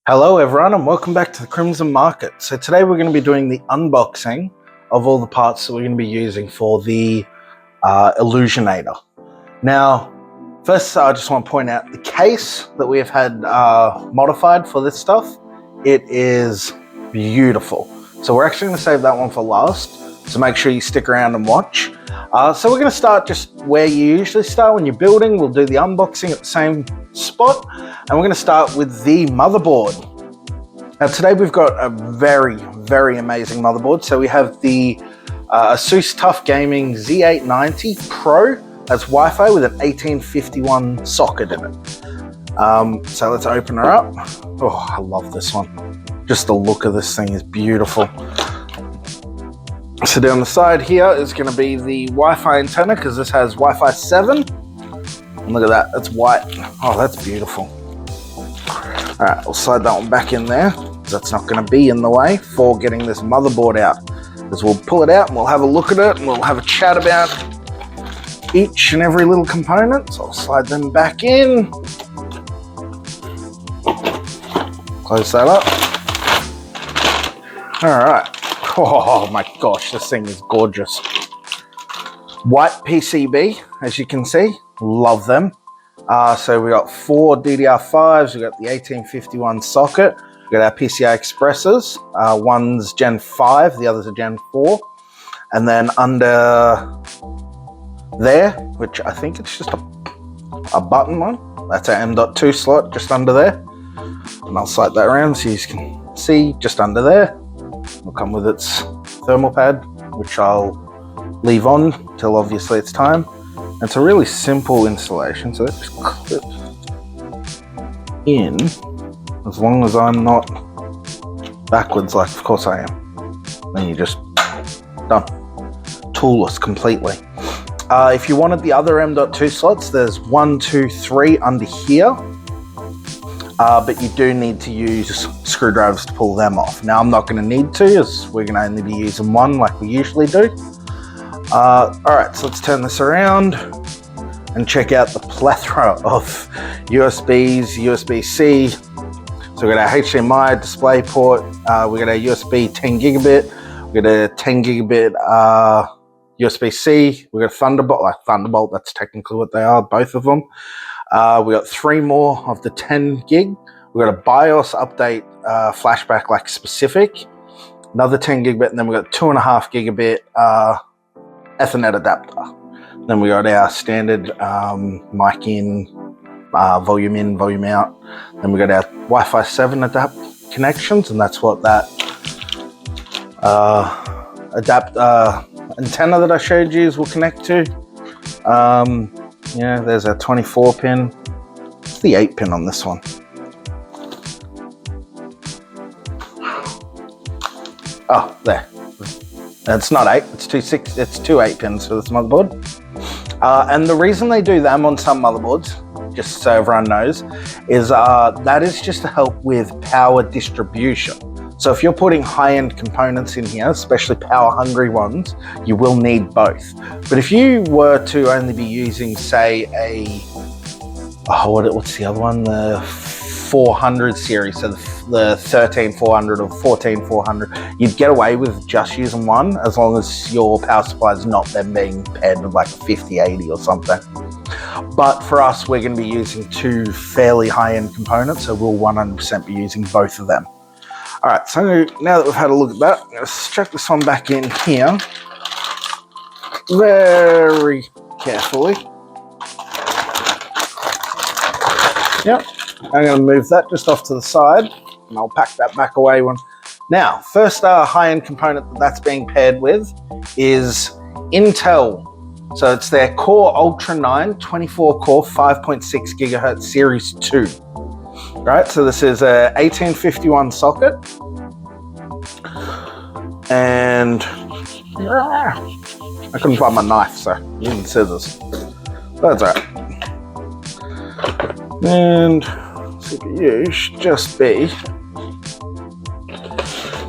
Hello everyone and welcome back to the Crimson Market. So today we're going to be doing the unboxing of all the parts that we're going to be using for the Illusionator. Now, first I just want to point out the case that we have had modified for this stuff. It is beautiful. So we're actually going to save that one for last, so make sure you stick around and watch. So we're going to start just where you usually start when you're building. We'll do the unboxing at the same spot, and we're going to start with the motherboard. Now today we've got a very amazing motherboard. So we have the Asus TUF Gaming Z890 Pro. That's Wi-Fi with an 1851 socket in it. So let's open her up. Oh, I love this one. Just the look of this thing is beautiful. So down the side here is going to be the Wi-Fi antenna, because this has Wi-Fi 7. And look at that, that's white. Oh, that's beautiful. All right, we'll slide that one back in there, because that's not going to be in the way for getting this motherboard out. Because we'll pull it out and we'll have a look at it and we'll have a chat about each and every little component. So I'll slide them back in. Close that up. All right. Oh my gosh, this thing is gorgeous. White PCB, as you can see, love them. So we got 4 DDR5s, we got the 1851 socket, we got our PCI Expressors. One's Gen 5, the others are Gen 4. And then under there, which I think it's just a button one, that's our M.2 slot just under there. And I'll slide that around so you can see just under there. It'll come with its thermal pad, which I'll leave on till obviously it's time. And it's a really simple installation, so that just clips in, as long as I'm not backwards, like of course I am. Then you're just done. Toolless completely. If you wanted the other M.2 slots, there's 1, 2, 3 under here. But you do need to use screwdrivers to pull them off. Now I'm not going to need to, as we're going to only be using one like we usually do. Alright, so let's turn this around and check out the plethora of USBs, USB-C. So we got our HDMI display port, we got our USB 10 gigabit, we got a 10 gigabit USB-C, we got Thunderbolt, that's technically what they are, both of them. We got 3 more of the 10 gig. We got a BIOS update flashback like specific, another 10 gigabit, and then we got 2.5 gigabit Ethernet adapter. Then we got our standard mic in, volume out. Then we got our Wi-Fi 7 connections, and that's what that antenna that I showed you will connect to. Yeah, there's our 24 pin. It's the 8 pin on this one. Oh, there. It's not 8, it's two 8 pins for this motherboard. And the reason they do them on some motherboards, just so everyone knows, is that is just to help with power distribution. So if you're putting high-end components in here, especially power-hungry ones, you will need both. But if you were to only be using, say, what's the other one? The 400 series, so the 13400 or 14400, you'd get away with just using one, as long as your power supply is not then being paired with like 5080 or something. But for us, we're going to be using 2 fairly high-end components, so we'll 100% be using both of them. All right, so now that we've had a look at that, I'm going to check this one back in here very carefully. Yep, I'm going to move that just off to the side, and I'll pack that back away when. Now, first high-end component that's being paired with is Intel. So it's their Core Ultra 9 24-core 5.6 gigahertz Series 2. Right, so this is a 1851 socket, and I couldn't find my knife, so using scissors. That's all right. And CPU should just be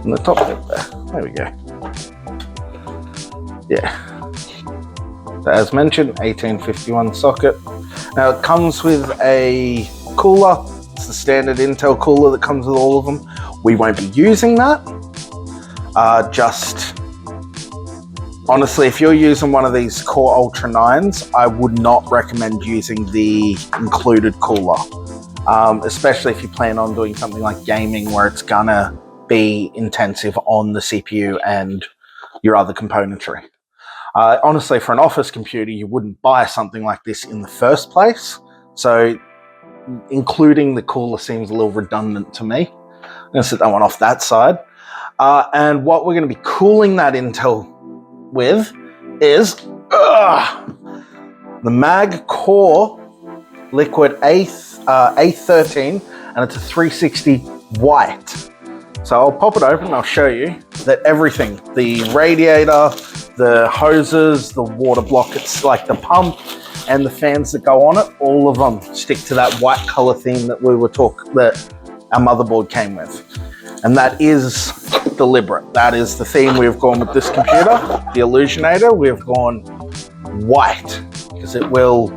on the top of it there. There we go. Yeah. So as mentioned, 1851 socket. Now it comes with a cooler. the standard Intel cooler that comes with all of them. We won't be using that. Just honestly, if you're using one of these Core Ultra 9s, I would not recommend using the included cooler, especially if you plan on doing something like gaming where it's gonna be intensive on the CPU and your other componentry. Honestly, for an office computer, you wouldn't buy something like this in the first place. So including the cooler seems a little redundant to me. I'm gonna set that one off that side. And what we're gonna be cooling that Intel with is the MAG CORELIQUID A13, and it's a 360 white. So I'll pop it open and I'll show you that everything, the radiator, the hoses, the water block, it's like the pump and the fans that go on it, all of them stick to that white color theme that that our motherboard came with. And that is deliberate. That is the theme we've gone with this computer, the Illusionator. We've gone white because it will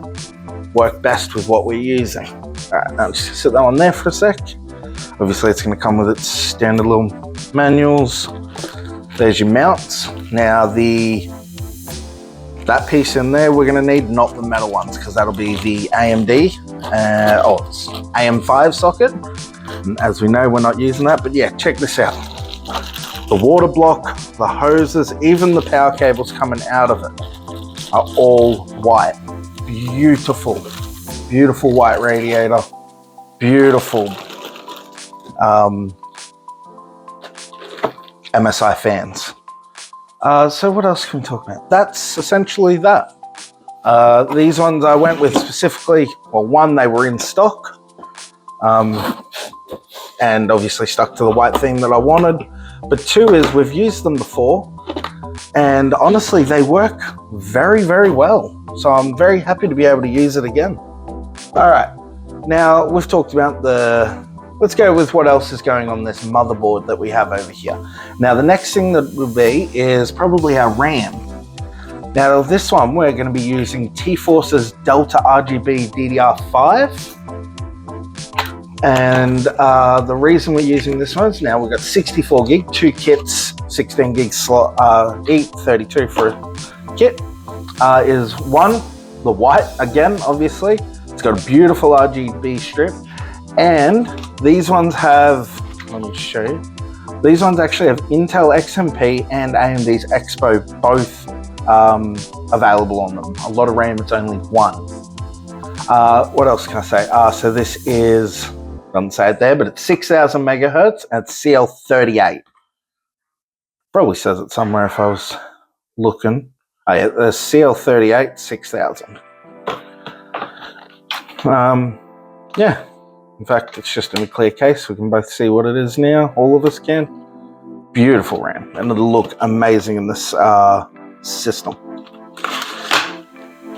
work best with what we're using. All right, now just sit that one there for a sec. Obviously it's going to come with its standard little manuals. There's your mounts. Now that piece in there we're going to need, not the metal ones, because that'll be the AMD, it's AM5 socket. And as we know, we're not using that, but yeah, check this out. The water block, the hoses, even the power cables coming out of it are all white. Beautiful, beautiful white radiator. Beautiful MSI fans. So what else can we talk about? That's essentially that. These ones I went with specifically, well, one, they were in stock. And obviously stuck to the white theme that I wanted. But two is we've used them before, and honestly, they work very, very well. So I'm very happy to be able to use it again. All right, now we've talked about let's go with what else is going on this motherboard that we have over here. Now, the next thing that will be is probably our RAM. Now, this one, we're going to be using T-Force's Delta RGB DDR5. And the reason we're using this one is now we've got 64 gig, 2 kits, 16 gig slot, 32 for a kit. Is one, the white, again, obviously. It's got a beautiful RGB strip. And these ones have, let me show you. These ones actually have Intel XMP and AMD's Expo both available on them. A lot of RAM, it's only one. What else can I say? So this is, doesn't say it there, but it's 6,000 megahertz and it's CL38. Probably says it somewhere if I was looking. Oh yeah, the CL38 6000. Yeah, in fact, it's just in a clear case. We can both see what it is now. All of us can. Beautiful RAM, and it'll look amazing in this system. All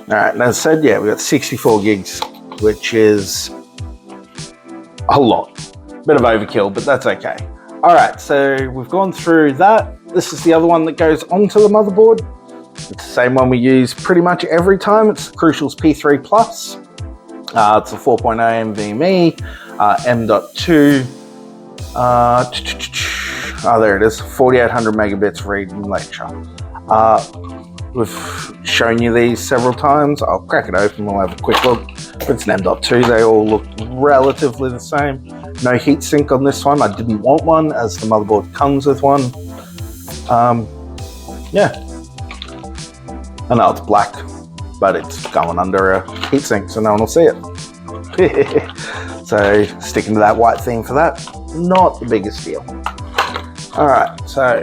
right, and as I said, yeah, we got 64 gigs, which is a lot. Bit of overkill, but that's okay. All right, so we've gone through that. This is the other one that goes onto the motherboard. It's the same one we use pretty much every time. It's the Crucial's P3 Plus. It's a 4.0 NVMe, M.2. There it is, 4800 megabits read and lecture. We've shown you these several times. I'll crack it open, we'll have a quick look. It's an M.2, they all look relatively the same. No heatsink on this one. I didn't want one as the motherboard comes with one. Yeah. I know it's black, but it's going under a heatsink so no one will see it. So sticking to that white theme for that, not the biggest deal. All right, so,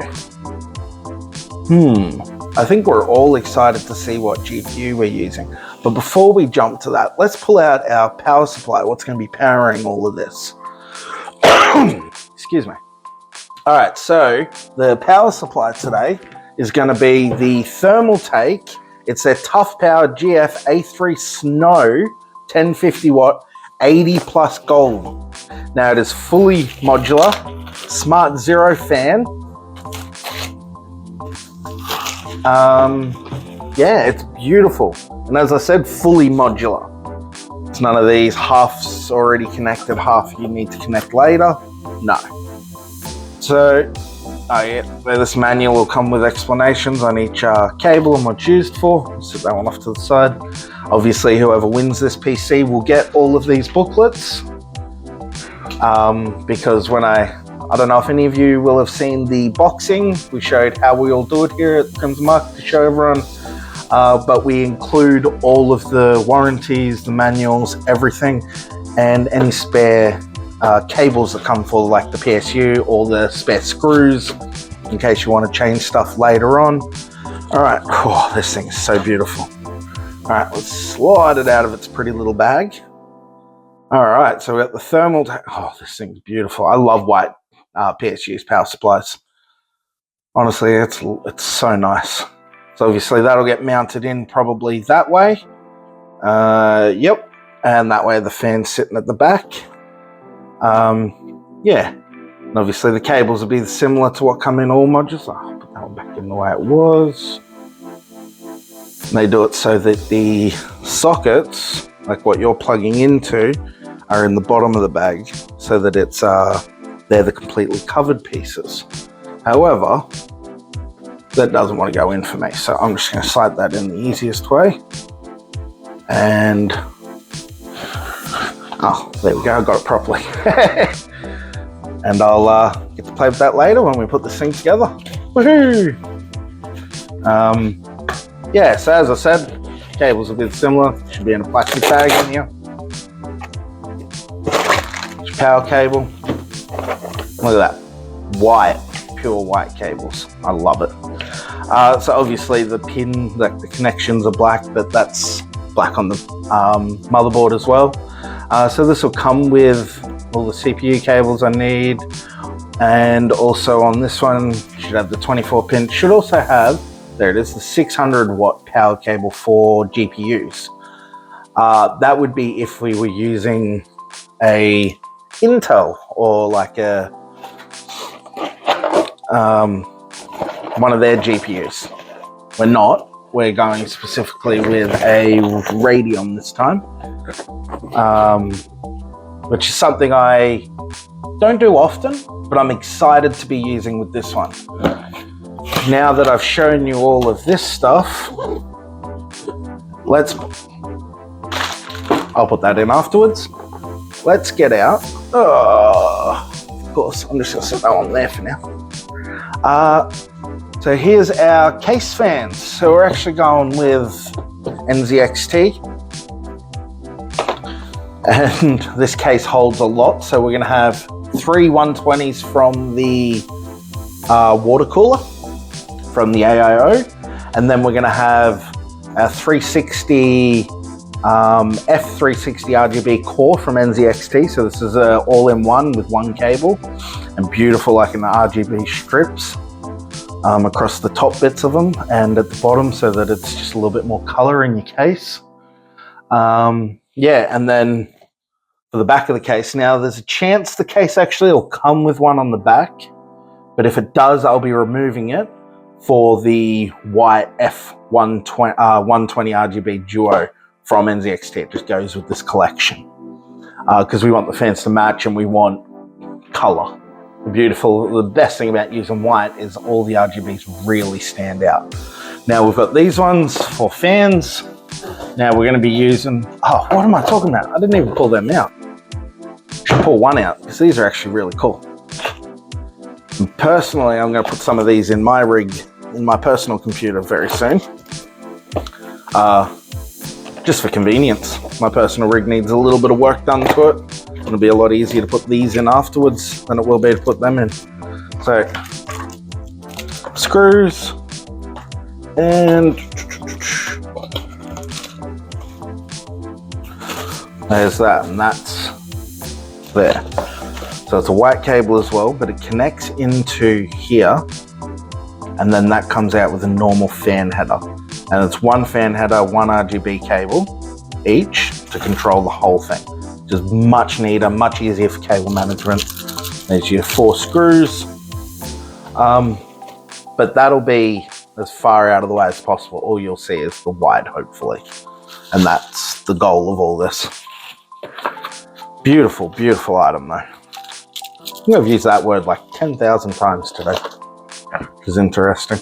I think we're all excited to see what GPU we're using. But before we jump to that, let's pull out our power supply, what's going to be powering all of this. Excuse me. All right, so the power supply today is going to be the Thermaltake. It's their Toughpower GF A3 Snow 1050 watt 80 plus gold. Now it is fully modular, Smart Zero fan. Yeah, it's beautiful. And as I said, fully modular. It's none of these half's already connected, half you need to connect later. No. So, oh yeah, this manual will come with explanations on each cable and what it's used for. I'll set that one off to the side. Obviously, whoever wins this PC will get all of these booklets. Because when I don't know if any of you will have seen the boxing, we showed how we all do it here at Crimson Market to show everyone. But we include all of the warranties, the manuals, everything, and any spare cables that come for like the PSU or the spare screws in case you want to change stuff later on. All right, oh, this thing is so beautiful. All right, let's slide it out of its pretty little bag. All right, so we got the Thermaltake. Oh, this thing's beautiful. I love white PSU's power supplies. Honestly, it's so nice. So obviously that'll get mounted in probably that way. Yep, and that way the fan's sitting at the back. Yeah, and obviously the cables will be similar to what come in all modules. I'll put that one back in the way it was. And they do it so that the sockets, like what you're plugging into, are in the bottom of the bag, so that it's they're the completely covered pieces. However, that doesn't want to go in for me, so I'm just going to slide that in the easiest way. And oh, there we go, I got it properly. And I'll get to play with that later when we put this thing together. Woohoo! Yeah, so as I said, cables will be similar. Should be in a plastic bag in here. It's your power cable. Look at that, white, pure white cables. I love it. So obviously the pin, like the connections are black, but that's black on the motherboard as well. So this will come with all the CPU cables I need, and also on this one should have the 24 pin. Should also have, there it is, the 600 watt power cable for GPUs. That would be if we were using a Intel or like a one of their GPUs. We're not. We're going specifically with a Radeon this time, which is something I don't do often, but I'm excited to be using with this one. Now that I've shown you all of this stuff, I'll put that in afterwards. Let's get out. Of course, I'm just gonna set that one there for now. So here's our case fans. So we're actually going with NZXT. And this case holds a lot. So we're gonna have 3 120s from the water cooler, from the AIO. And then we're gonna have a 360 F360 RGB core from NZXT. So this is a all-in-one with one cable, and beautiful, like in the RGB strips across the top bits of them and at the bottom, so that it's just a little bit more color in your case. Yeah, and then for the back of the case, now there's a chance the case actually will come with one on the back, but if it does, I'll be removing it for the white F120 RGB Duo from NZXT. It just goes with this collection because we want the fans to match and we want color. The best thing about using white is all the RGBs really stand out. Now we've got these ones for fans. Now we're going to be using, oh, what am I talking about? I didn't even pull them out. Should pull one out because these are actually really cool. And personally, I'm going to put some of these in my rig, in my personal computer very soon. Just for convenience. My personal rig needs a little bit of work done to it. It'll be a lot easier to put these in afterwards than it will be to put them in. So, screws, and there's that, and that's there. So it's a white cable as well, but it connects into here, and then that comes out with a normal fan header. And it's one fan header, one RGB cable each to control the whole thing. Just much neater, much easier for cable management. There's your 4 screws. But that'll be as far out of the way as possible. All you'll see is the white, hopefully. And that's the goal of all this. Beautiful, beautiful item though. I think I've used that word like 10,000 times today, which is interesting.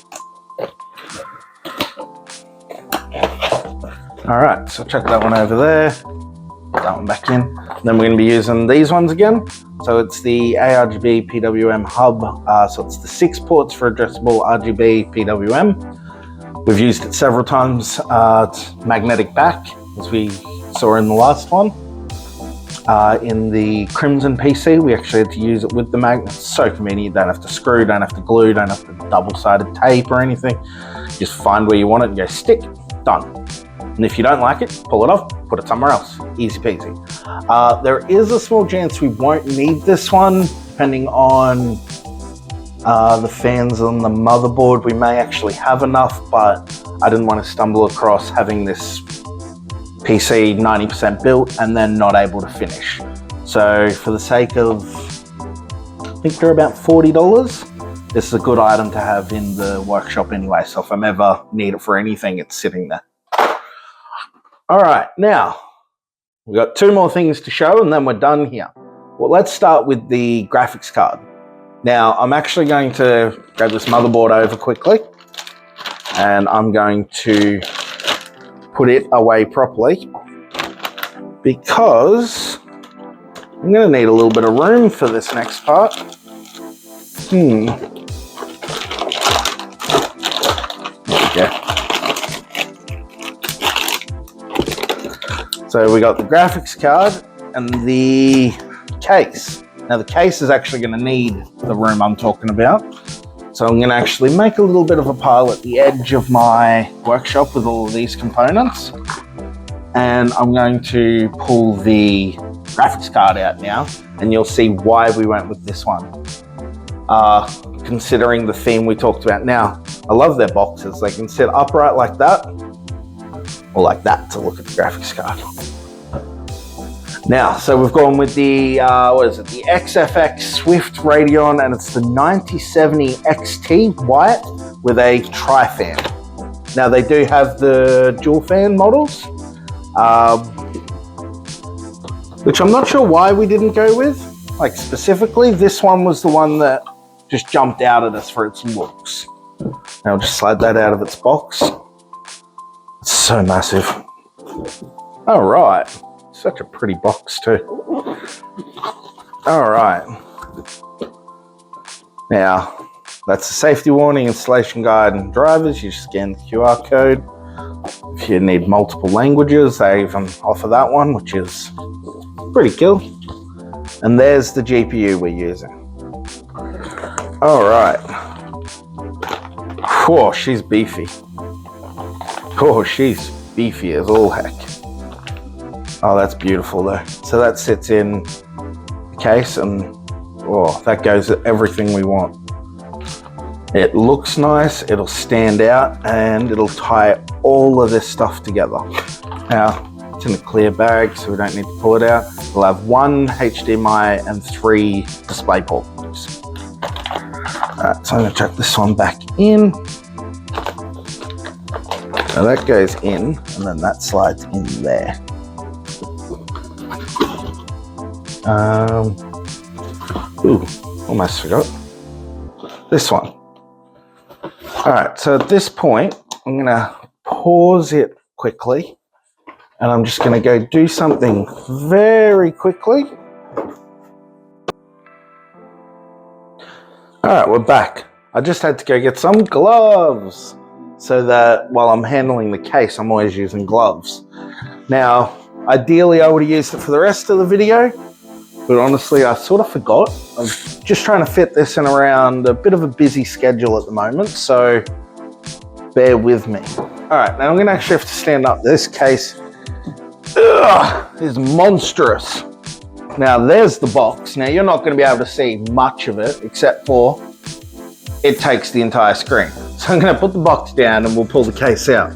All right, so chuck that one over there, put that one back in. Then we're going to be using these ones again. So it's the ARGB PWM hub. So it's the 6 ports for addressable RGB PWM. We've used it several times. It's magnetic back, as we saw in the last one. In the Crimson PC, we actually had to use it with the magnet. It's so convenient. You don't have to screw, don't have to glue, don't have to double-sided tape or anything. Just find where you want it and go stick, done. And if you don't like it, pull it off, put it somewhere else. Easy peasy. There is a small chance we won't need this one, depending on the fans on the motherboard. We may actually have enough, but I didn't want to stumble across having this PC 90% built and then not able to finish. So for the sake of, I think they're about $40, this is a good item to have in the workshop anyway. So if I ever need it for anything, it's sitting there. All right, now we've got 2 more things to show and then we're done here. Well, let's start with the graphics card. Now, I'm actually going to grab this motherboard over quickly and I'm going to put it away properly because I'm going to need a little bit of room for this next part. There we go. So we got the graphics card and the case. Now the case is actually going to need the room I'm talking about. So I'm going to actually make a little bit of a pile at the edge of my workshop with all of these components. And I'm going to pull the graphics card out now and you'll see why we went with this one. Considering the theme we talked about. Now, I love their boxes. They can sit upright like that or like that to look at the graphics card. Now, so we've gone with the, what is it? The XFX Swift Radeon, and it's the 9070 XT white with a tri-fan. Now, they do have the dual fan models, which I'm not sure why we didn't go with. Like specifically, this one was the one that just jumped out at us for its looks. Now I'll just slide that out of its box. It's so massive. All right. Such a pretty box too. All right. Now, that's the safety warning, installation guide, and drivers. You scan the QR code. If you need multiple languages, they even offer that one, which is pretty cool. And there's the GPU we're using. All right. Whoa, she's beefy. Oh, she's beefy as all heck. Oh, that's beautiful though. So that sits in the case and oh, that goes with everything we want. It looks nice, it'll stand out, and it'll tie all of this stuff together. Now, it's in a clear bag, so we don't need to pull it out. We'll have 1 HDMI and 3 display ports. Alright, so I'm gonna chuck this one back in. Now that goes in, and then that slides in there. Ooh, almost forgot. This one. All right, so at this point, I'm gonna pause it quickly and I'm just gonna go do something very quickly. All right, we're back. I just had to go get some gloves so that while I'm handling the case, I'm always using gloves. Now, ideally, I would have used it for the rest of the video, but honestly, I sort of forgot. I'm just trying to fit this in around a bit of a busy schedule at the moment, so bear with me. All right, now I'm gonna actually have to stand up. This case is monstrous. Now there's the box. Now you're not gonna be able to see much of it, except for it takes the entire screen. So I'm gonna put the box down and we'll pull the case out.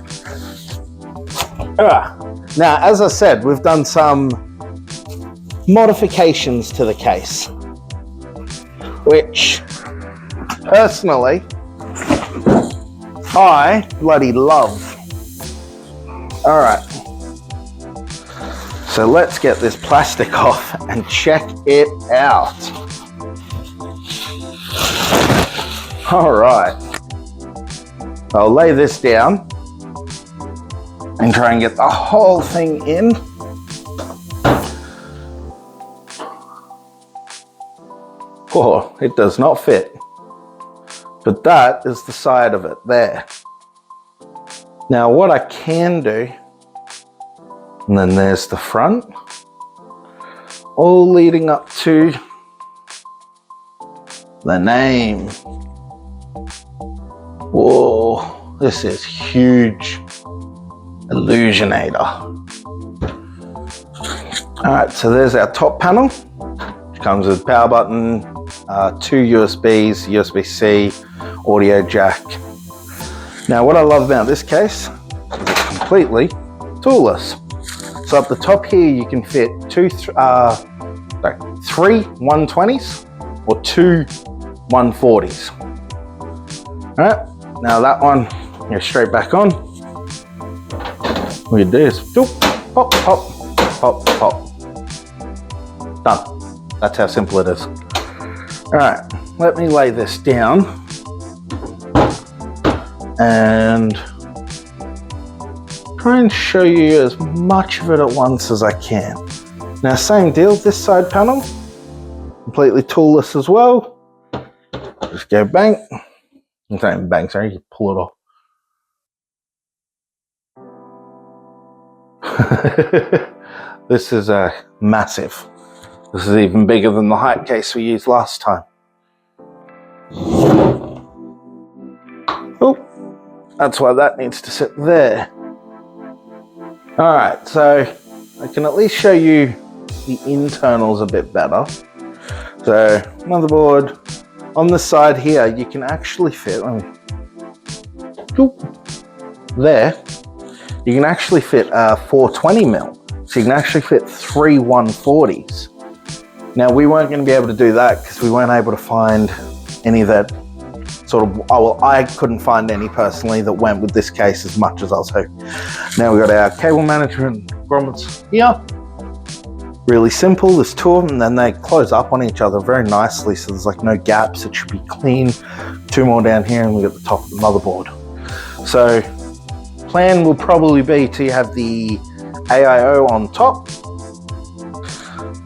Now, as I said, we've done some modifications to the case, which personally I bloody love. All right, so So let's get this plastic off and check it out. All right, I'll lay this down and try and get the whole thing in. Oh, it does not fit. But that is the side of it there. Now what I can do, and then there's the front, all leading up to the name. Whoa, this is huge. Illusionator. All right, so there's our top panel, which comes with power button, 2 USBs, USB-C, audio jack. Now what I love about this case is it's completely toolless. So up the top here you can fit 3 120s or 2 140s. All right, now that one goes straight back on. All you do is pop, pop, pop, pop. Done. That's how simple it is. All right, let me lay this down and try and show you as much of it at once as I can. Now, same deal, this side panel, completely toolless as well. Just go bang. I'm saying bang, sorry, you pull it off. This is massive. This is even bigger than the height case we used last time. Oh, that's why that needs to sit there. All right, so I can at least show you the internals a bit better. So motherboard, on the side here, you can actually fit, there, you can actually fit 420mm. So you can actually fit 3 140s. Now we weren't going to be able to do that because we weren't able to find any that sort of, well, I couldn't find any personally that went with this case as much as I was hoping. Now we've got our cable management grommets here. Really simple, there's 2 of them, and then they close up on each other very nicely, so there's like no gaps, it should be clean. 2 more down here and we got the top of the motherboard. So plan will probably be to have the AIO on top,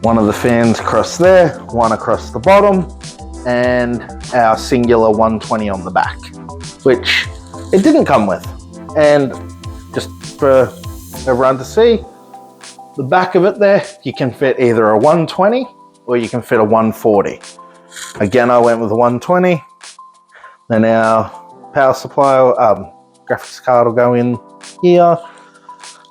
one of the fans across there, one across the bottom, and our singular 120 on the back, which it didn't come with. And just for everyone to see, the back of it there, you can fit either a 120 or you can fit a 140. Again, I went with a 120. Then our power supply, graphics card will go in here.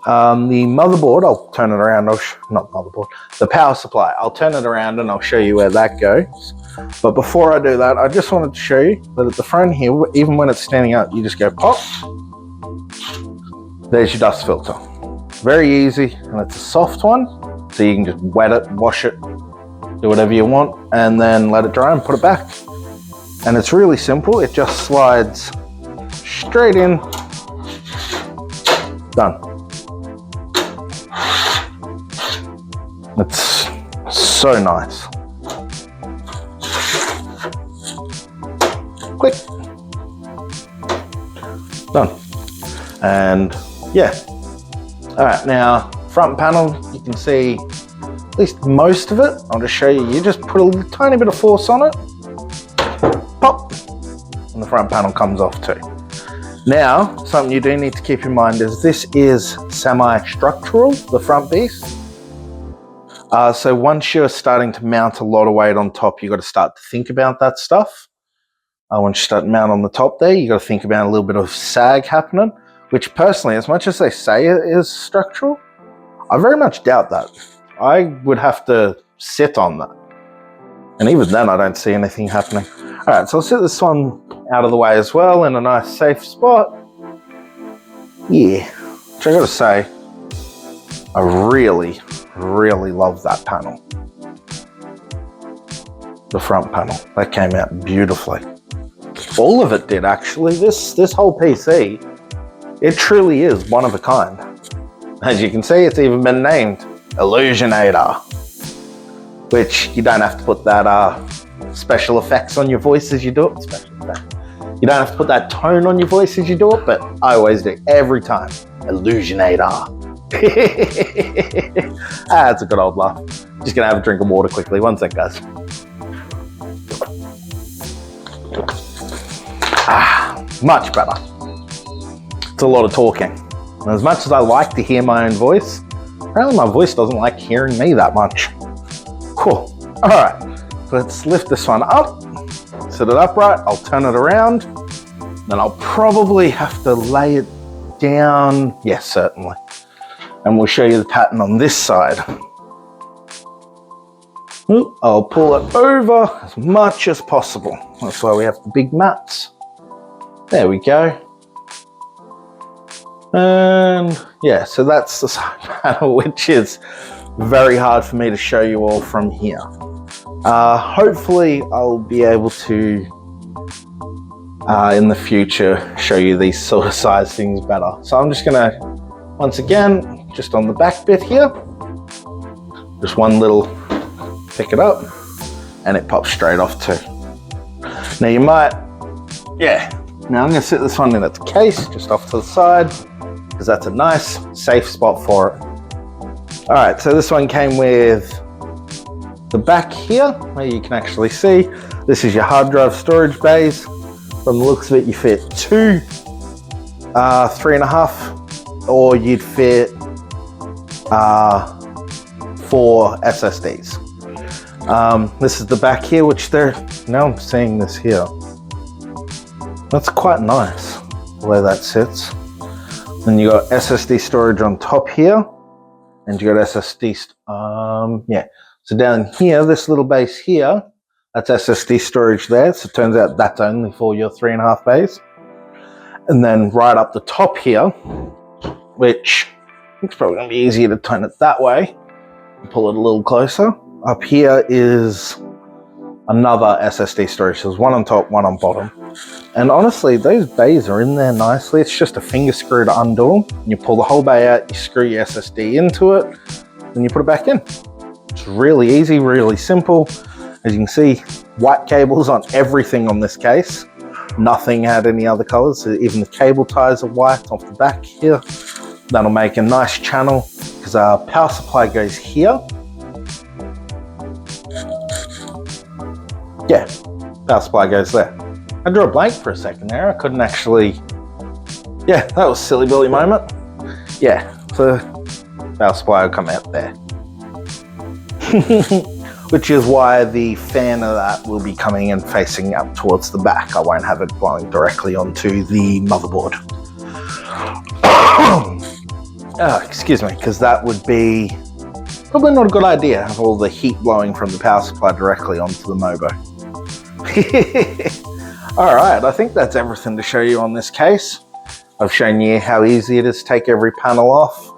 The motherboard, I'll turn it around, not motherboard, the power supply, I'll turn it around and I'll show you where that goes. But before I do that, I just wanted to show you that at the front here, even when it's standing up, you just go pop, there's your dust filter. Very easy, and it's a soft one, so you can just wet it, wash it, do whatever you want, and then let it dry and put it back. And it's really simple, it just slides straight in, done. It's so nice. Click. Done. And yeah. All right, now front panel, you can see at least most of it. I'll just show you. You just put a tiny bit of force on it, pop, and the front panel comes off too. Now, something you do need to keep in mind is this is semi-structural, the front piece. So once you're starting to mount a lot of weight on top, you've got to start to think about that stuff. Once you start to mount on the top there, you've got to think about a little bit of sag happening, which personally, as much as they say it is structural, I very much doubt that. I would have to sit on that. And even then, I don't see anything happening. All right, so I'll set this one out of the way as well in a nice safe spot. Yeah, which I gotta say, I really love that panel. The front panel, that came out beautifully. All of it did actually. This whole PC, it truly is one of a kind. As you can see, it's even been named Illusionator, which you don't have to put that special effects on your voice as you do it. You don't have to put that tone on your voice as you do it, but I always do every time. Illusionator. That's a good old laugh. Just gonna have a drink of water quickly. One sec, guys. Much better. It's a lot of talking. And as much as I like to hear my own voice, apparently my voice doesn't like hearing me that much. Cool. All right, so let's lift this one up, set it upright. I'll turn it around. Then I'll probably have to lay it down. Yes, certainly. And we'll show you the pattern on this side. Ooh, I'll pull it over as much as possible. That's why we have the big mats. There we go. And yeah, so that's the side panel, which is very hard for me to show you all from here. Hopefully I'll be able to, in the future, show you these sort of size things better. So I'm just gonna, once again, just on the back bit here, just one little, pick it up, and it pops straight off too. Now you might, yeah. Now I'm gonna sit this one in its case, just off to the side, because that's a nice, safe spot for it. All right, so this one came with the back here, where you can actually see, this is your hard drive storage bays. From the looks of it, you fit 2 3.5, or you'd fit 4 SSDs. This is the back here, which now I'm seeing this here. That's quite nice, the way that sits. Then you got SSD storage on top here, and you got SSD, yeah. So down here, this little base here, that's SSD storage there. So it turns out that's only for your 3.5 bays. And then right up the top here, which it's probably gonna be easier to turn it that way, pull it a little closer. Up here is another SSD storage. So there's one on top, one on bottom. And honestly, those bays are in there nicely. It's just a finger screw to undo. You pull the whole bay out, you screw your SSD into it, and you put it back in. It's really easy, really simple. As you can see, white cables on everything on this case. Nothing had any other colors. So even the cable ties are white off the back here. That'll make a nice channel because our power supply goes here. Yeah, power supply goes there. I drew a blank for a second there. I couldn't actually, yeah, that was a silly Billy moment. Yeah, so power supply will come out there. Which is why the fan of that will be coming and facing up towards the back. I won't have it blowing directly onto the motherboard. Excuse me, because that would be probably not a good idea, have all the heat blowing from the power supply directly onto the Mobo. All right, I think that's everything to show you on this case. I've shown you how easy it is to take every panel off.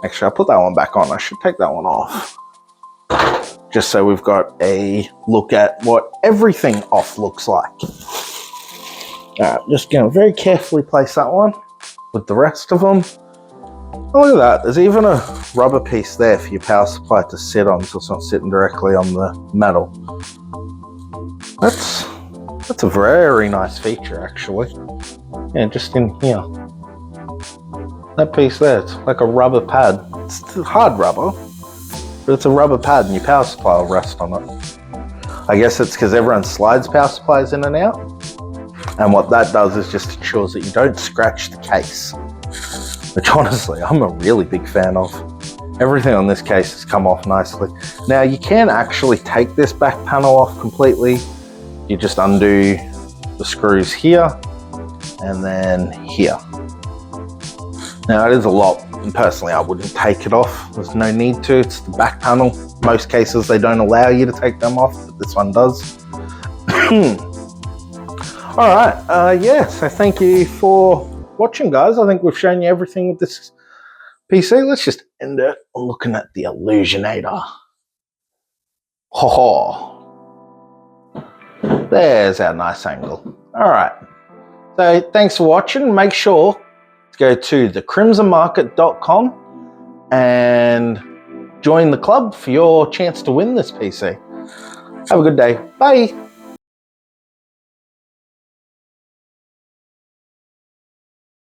Actually, I'll put that one back on. I should take that one off. Just so we've got a look at what everything off looks like. All right, just gonna very carefully place that one with the rest of them. Oh, look at that, there's even a rubber piece there for your power supply to sit on, so it's not sitting directly on the metal. That's a very nice feature, actually. Yeah, just in here. That piece there, it's like a rubber pad. It's hard rubber, but it's a rubber pad and your power supply will rest on it. I guess it's because everyone slides power supplies in and out. And what that does is just ensures that you don't scratch the case. Which honestly, I'm a really big fan of. Everything on this case has come off nicely. Now you can actually take this back panel off completely. You just undo the screws here and then here. Now it is a lot, and personally I wouldn't take it off. There's no need to, it's the back panel. Most cases they don't allow you to take them off, but this one does. All right, yeah, so thank you for watching, guys. I think we've shown you everything with this PC. Let's just end it on looking at the Illusionator. Ho-ho. There's our nice angle. All right, so thanks for watching. Make sure to go to thecrimsonmarket.com and join the club for your chance to win this PC. Have a good day. Bye.